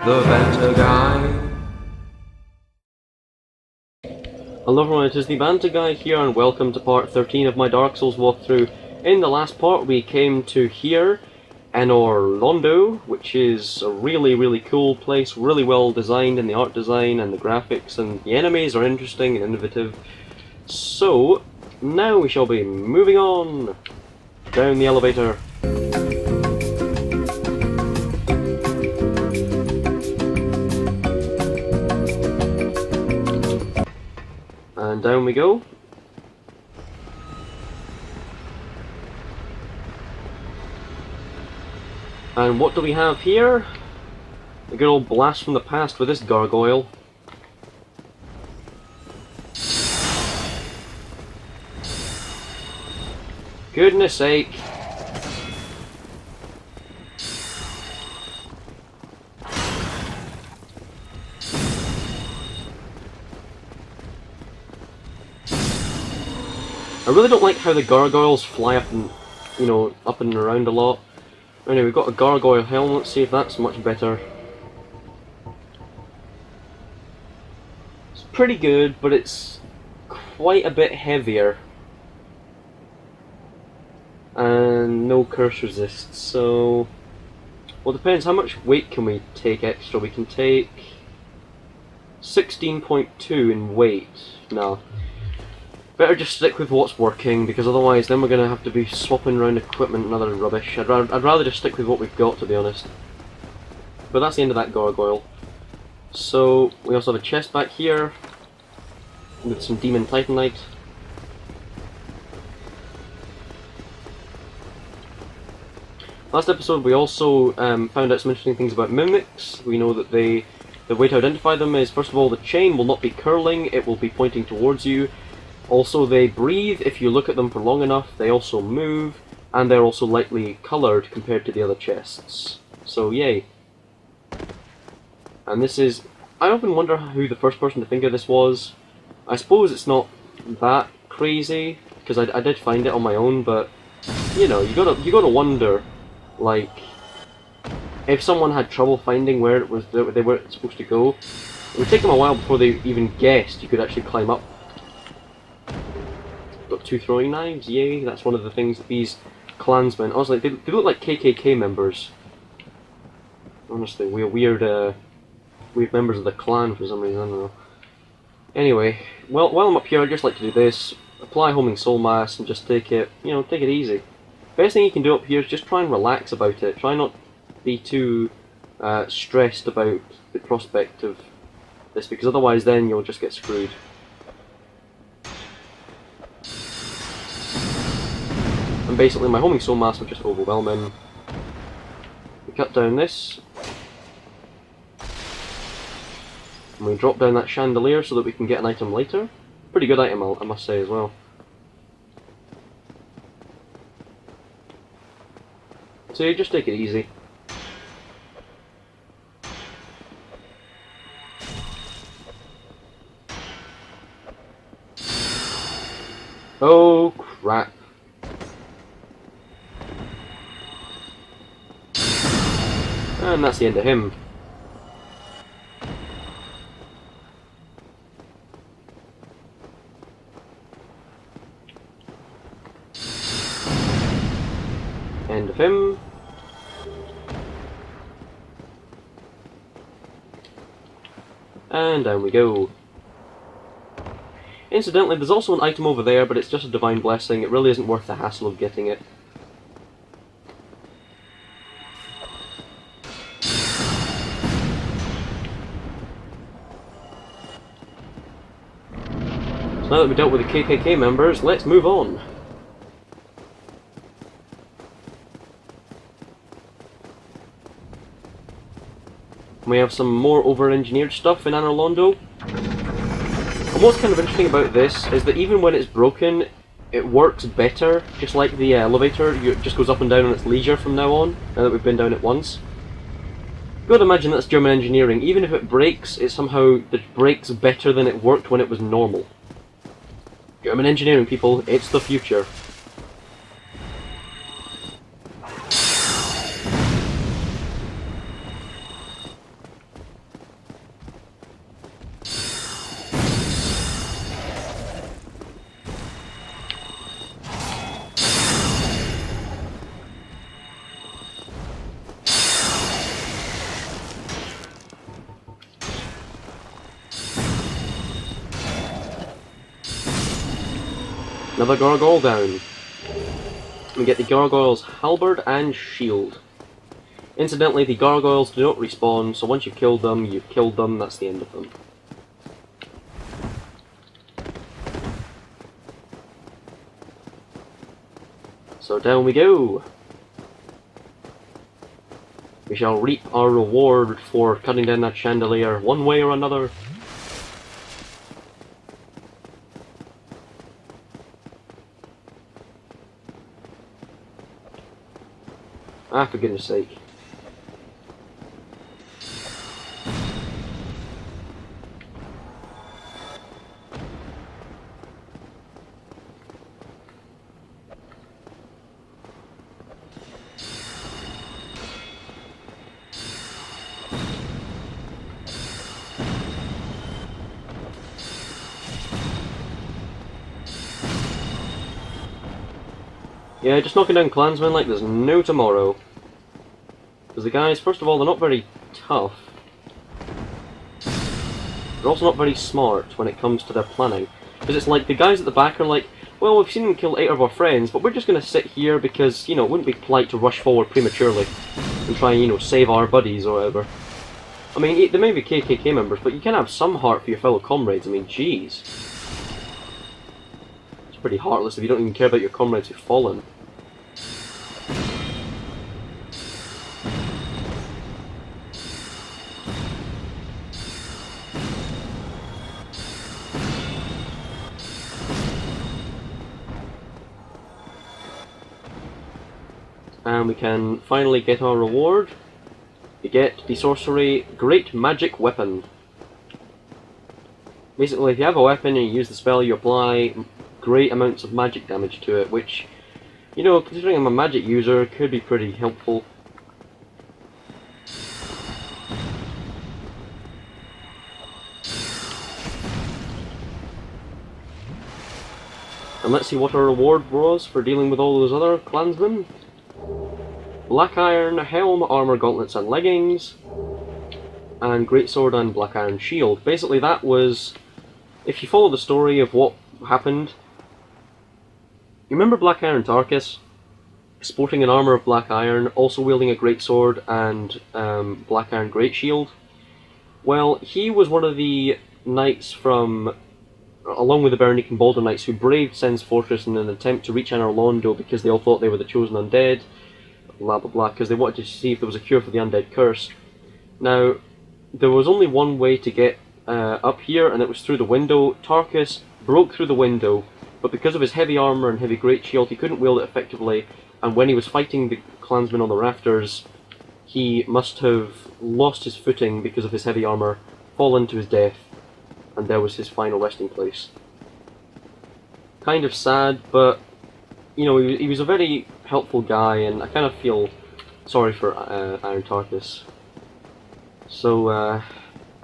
the Banter Guy. Hello everyone, it is the Banter Guy here, and welcome to part 13 of my Dark Souls walkthrough. In the last part we came to here, Anor Londo, which is a really cool place, really well designed in the art design and the graphics, and the enemies are interesting and innovative. So, now we shall be moving on down the elevator. And down we go. And what do we have here? A good old blast from the past with this gargoyle. Goodness sake. I really don't like how the gargoyles fly up and, up and around a lot. Anyway, we've got a gargoyle helm, let's see if that's much better. It's pretty good, but it's quite a bit heavier. And no curse resist, so... Well, it depends, how much weight can we take extra? We can take 16.2 in weight. No. Better just stick with what's working, because otherwise then we're going to have to be swapping around equipment and other rubbish. I'd rather just stick with what we've got, to be honest. But that's the end of that gargoyle. So, we also have a chest back here, with some Demon Titanite. Last episode we also found out some interesting things about mimics. We know that the way to identify them is, first of all, the chain will not be curling, it will be pointing towards you. Also, they breathe if you look at them for long enough, they also move, and they're also lightly coloured compared to the other chests. So, yay. And this is... I often wonder who the first person to think of this was. I suppose it's not that crazy, because I did find it on my own, but, you gotta wonder, like, if someone had trouble finding where it was they were supposed to go, it would take them a while before they even guessed you could actually climb up. Got 2 throwing knives, yay, that's one of the things that these clansmen, honestly, they look like KKK members. Honestly, weird members of the clan for some reason, I don't know. Anyway, well, while I'm up here, I'd just like to do this, apply Homing Soul Mass and just take it, take it easy. Best thing you can do up here is just try and relax about it, try not be too stressed about the prospect of this, because otherwise then you'll just get screwed. And basically my Homing Soul Mass will just overwhelm him. We cut down this. And we drop down that chandelier so that we can get an item later. Pretty good item, I must say, as well. So you just take it easy. Oh crap. And that's the end of him. End of him. And down we go. Incidentally, there's also an item over there, but it's just a Divine Blessing. It really isn't worth the hassle of getting it. So now that we've dealt with the KKK members, let's move on. We have some more over-engineered stuff in Anor Londo. And what's kind of interesting about this is that even when it's broken, it works better, just like the elevator. It just goes up and down on its leisure from now on, now that we've been down it once. You've got to imagine that's German engineering. Even if it breaks, it somehow breaks better than it worked when it was normal. German engineering, people, it's the future. Another gargoyle down. We get the gargoyle's halberd and shield. Incidentally, the gargoyles do not respawn, so once you've killed them, that's the end of them. So down we go. We shall reap our reward for cutting down that chandelier, one way or another. Ah, for goodness sake. Yeah, just knocking down clansmen like there's no tomorrow. Because the guys, first of all, they're not very tough. They're also not very smart when it comes to their planning. Because it's like, the guys at the back are like, well, we've seen them kill 8 of our friends, but we're just going to sit here because, you know, it wouldn't be polite to rush forward prematurely and try and, you know, save our buddies or whatever. I mean, they may be KKK members, but you can have some heart for your fellow comrades. I mean, jeez. It's pretty heartless if you don't even care about your comrades who've fallen. And we can finally get our reward. We get the sorcery Great Magic Weapon. Basically, if you have a weapon and you use the spell, you apply great amounts of magic damage to it, which, you know, considering I'm a magic user, could be pretty helpful. And let's see what our reward was for dealing with all those other clansmen. Black Iron, Helm, Armour, Gauntlets and Leggings, and Greatsword and Black Iron Shield. Basically that was, if you follow the story of what happened, you remember Black Iron Tarkus? Sporting an armour of Black Iron, also wielding a Greatsword and Black Iron Great Shield? Well, he was one of the knights from, along with the Berenice and Balder Knights, who braved Sen's Fortress in an attempt to reach Anor Londo because they all thought they were the chosen undead. Blah blah blah, because they wanted to see if there was a cure for the undead curse. Now, there was only one way to get up here, and it was through the window. Tarkus broke through the window, but because of his heavy armour and heavy great shield, he couldn't wield it effectively, and when he was fighting the clansmen on the rafters, he must have lost his footing because of his heavy armour, fallen to his death, and there was his final resting place. Kind of sad, but, you know, he was a very helpful guy, and I kind of feel sorry for Iron Tarkus. So,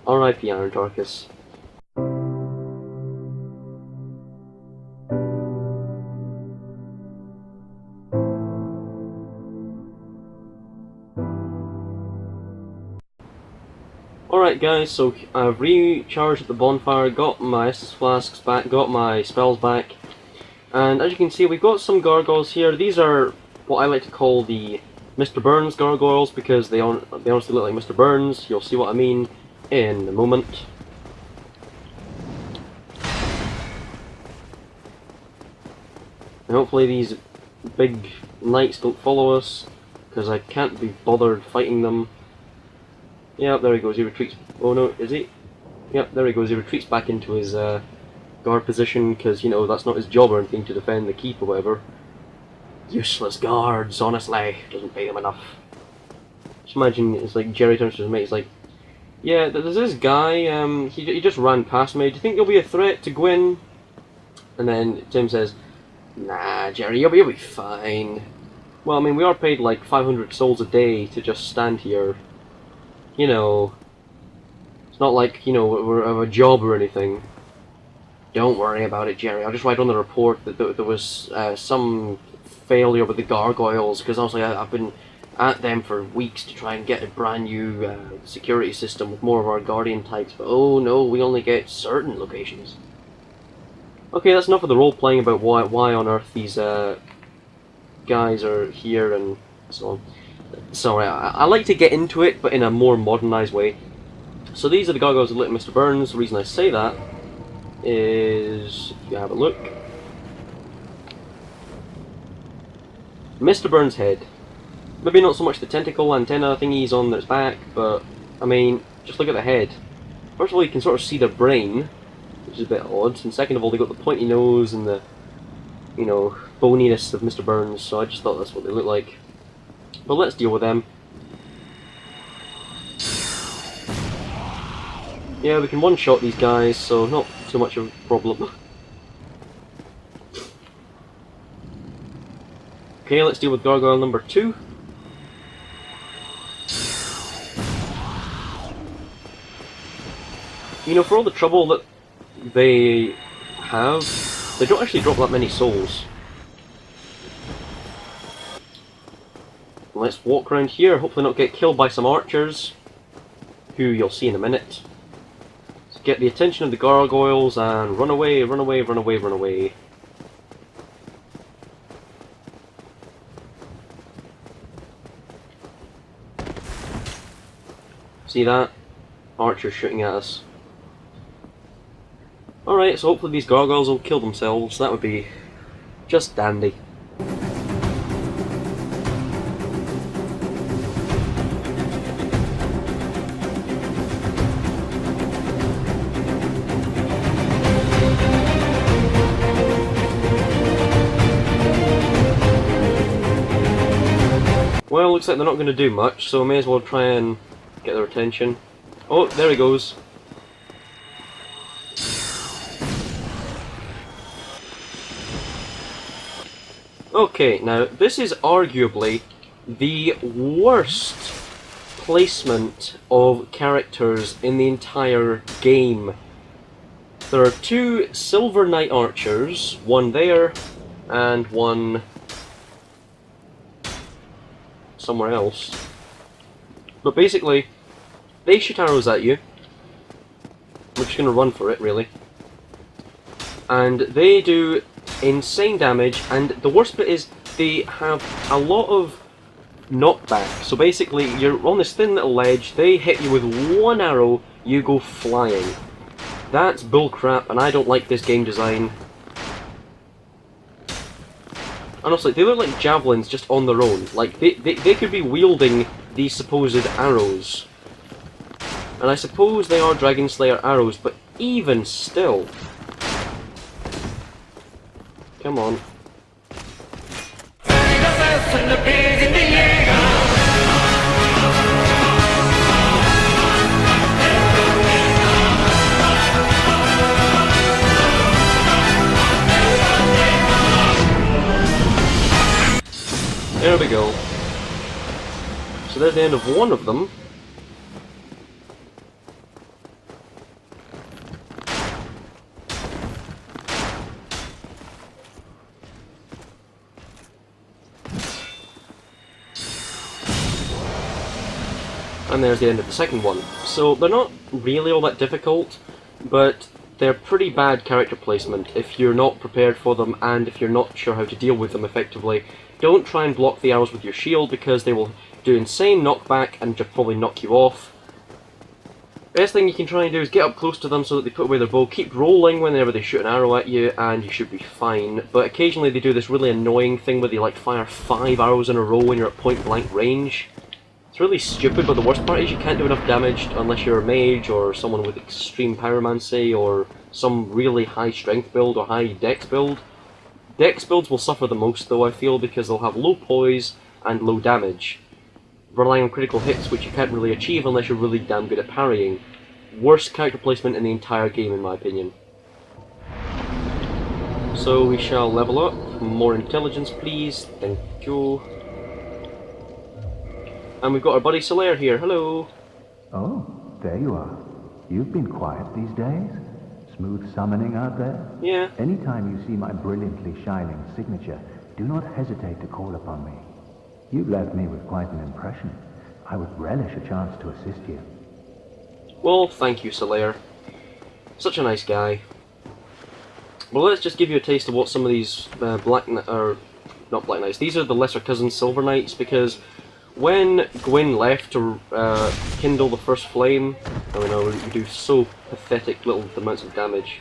R.I.P. Iron Tarkus. Alright guys, so I've recharged at the bonfire, got my Estus flasks back, got my spells back, and as you can see we've got some gargoyles here. These are what I like to call the Mr. Burns gargoyles, because they honestly look like Mr. Burns. You'll see what I mean in a moment. And hopefully these big knights don't follow us, because I can't be bothered fighting them. Yep, there he goes, he retreats. Oh no, is he? Yep, there he goes, he retreats back into his guard position, because, you know, that's not his job or anything to defend the keep or whatever. Useless guards, honestly, doesn't pay them enough. Just imagine, it's like Jerry turns to his mate, he's like, yeah, there's this guy, he just ran past me, do you think he'll be a threat to Gwyn? And then Tim says, nah, Jerry, you'll be fine. Well, I mean, we are paid like 500 souls a day to just stand here. You know, it's not like, you know, we're of a job or anything. Don't worry about it, Jerry. I'll just write on the report that there was some failure with the gargoyles, because obviously I've been at them for weeks to try and get a brand new security system with more of our guardian types, but oh no, we only get certain locations. Okay, that's enough of the role-playing about why on earth these guys are here and so on. Sorry, I like to get into it, but in a more modernised way. So these are the gargoyles that lit Mr. Burns. The reason I say that is, if you have a look, Mr. Burns' head. Maybe not so much the tentacle antenna thingies on its back, but I mean, just look at the head. First of all, you can sort of see their brain, which is a bit odd, and second of all, they got the pointy nose and the, you know, boniness of Mr. Burns, so I just thought that's what they look like. But let's deal with them. Yeah, we can one-shot these guys, so not too much of a problem. Okay, let's deal with gargoyle number 2. You know, for all the trouble that they have, they don't actually drop that many souls. Let's walk around here, hopefully not get killed by some archers, who you'll see in a minute. So get the attention of the gargoyles and run away, run away, run away, run away. See that? Archers shooting at us. Alright, so hopefully these gargoyles will kill themselves. That would be just dandy. Well, looks like they're not going to do much, so I may as well try and get their attention. Oh, there he goes. Okay, now this is arguably the worst placement of characters in the entire game. There are 2 Silver Knight Archers, one there, and one somewhere else. But basically, they shoot arrows at you. We're just going to run for it, really. And they do insane damage, and the worst bit is they have a lot of knockback. So basically, you're on this thin little ledge, they hit you with one arrow, you go flying. That's bullcrap, and I don't like this game design. Honestly, they look like javelins just on their own. Like, they could be wielding these supposed arrows. And I suppose they are Dragon Slayer arrows, but even still. Come on. There we go. So there's the end of one of them. And there's the end of the second one. So they're not really all that difficult, but they're pretty bad character placement if you're not prepared for them and if you're not sure how to deal with them effectively. Don't try and block the arrows with your shield because they will do insane knockback and just probably knock you off. Best thing you can try and do is get up close to them so that they put away their bow, keep rolling whenever they shoot an arrow at you, and you should be fine. But occasionally they do this really annoying thing where they like fire 5 arrows in a row when you're at point blank range. It's really stupid, but the worst part is you can't do enough damage unless you're a mage or someone with extreme pyromancy or some really high strength build or high dex build. Dex builds will suffer the most though, I feel, because they'll have low poise and low damage, relying on critical hits which you can't really achieve unless you're really damn good at parrying. Worst character placement in the entire game in my opinion. So we shall level up. More intelligence please, thank you. And we've got our buddy Solaire here, hello! Oh, there you are. You've been quiet these days. Smooth summoning out there? Yeah. Anytime you see my brilliantly shining signature, do not hesitate to call upon me. You've left me with quite an impression. I would relish a chance to assist you. Well, thank you, Solaire. Such a nice guy. Well, let's just give you a taste of what some of these or not Black Knights. These are the lesser cousins, Silver Knights, because when Gwyn left to kindle the first flame, I mean, we do so pathetic little amounts of damage.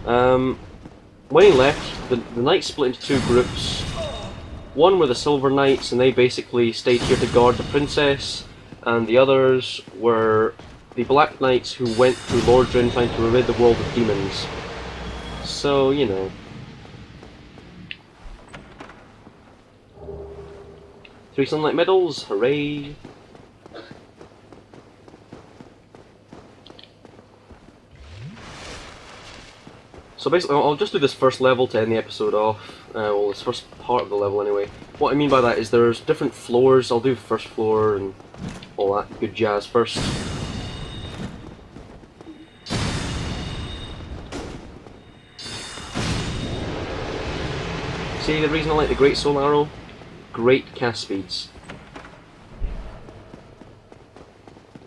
When he left, the Knights split into two groups. One were the Silver Knights, and they basically stayed here to guard the princess, and the others were the Black Knights who went through Lordran trying to rid the world of demons. So, you know. 3 Sunlight Medals, hooray! So basically, I'll just do this first level to end the episode off. Well, this first part of the level anyway. What I mean by that is there's different floors. I'll do first floor and all that good jazz first. See the reason I like the Great Soul Arrow? Great cast speeds.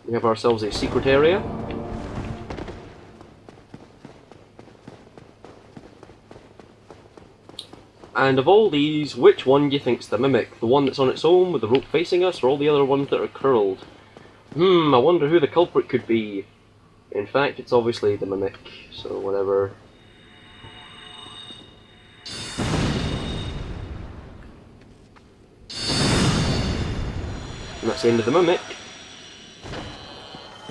We have ourselves a secret area. And of all these, which one do you think's the Mimic? The one that's on its own with the rope facing us, or all the other ones that are curled? I wonder who the culprit could be. In fact, it's obviously the Mimic, so whatever. And that's the end of the Mimic.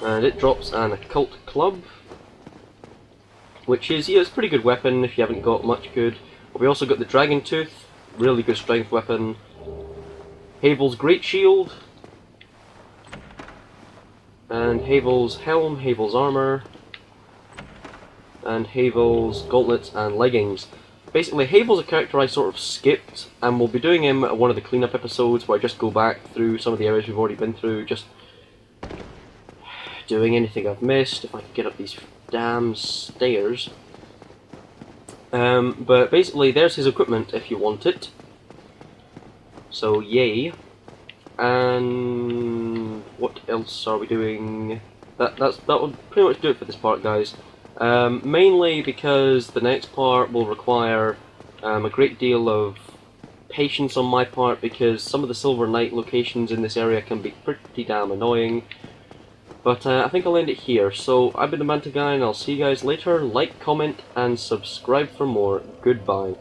And it drops an Occult Club, which is, yeah, it's a pretty good weapon if you haven't got much good. But we also got the Dragon Tooth, really good strength weapon. Havel's Great Shield. And Havel's Helm, Havel's Armor. And Havel's Gauntlets and Leggings. Basically, Havel's a character I sort of skipped, and we'll be doing him at one of the cleanup episodes where I just go back through some of the areas we've already been through, just doing anything I've missed, if I can get up these damn stairs. But basically, there's his equipment if you want it. So, yay. And what else are we doing? That will pretty much do it for this part, guys. Mainly because the next part will require a great deal of patience on my part, because some of the Silver Knight locations in this area can be pretty damn annoying. But I think I'll end it here. So, I've been the Manta Guy, and I'll see you guys later. Like, comment, and subscribe for more. Goodbye.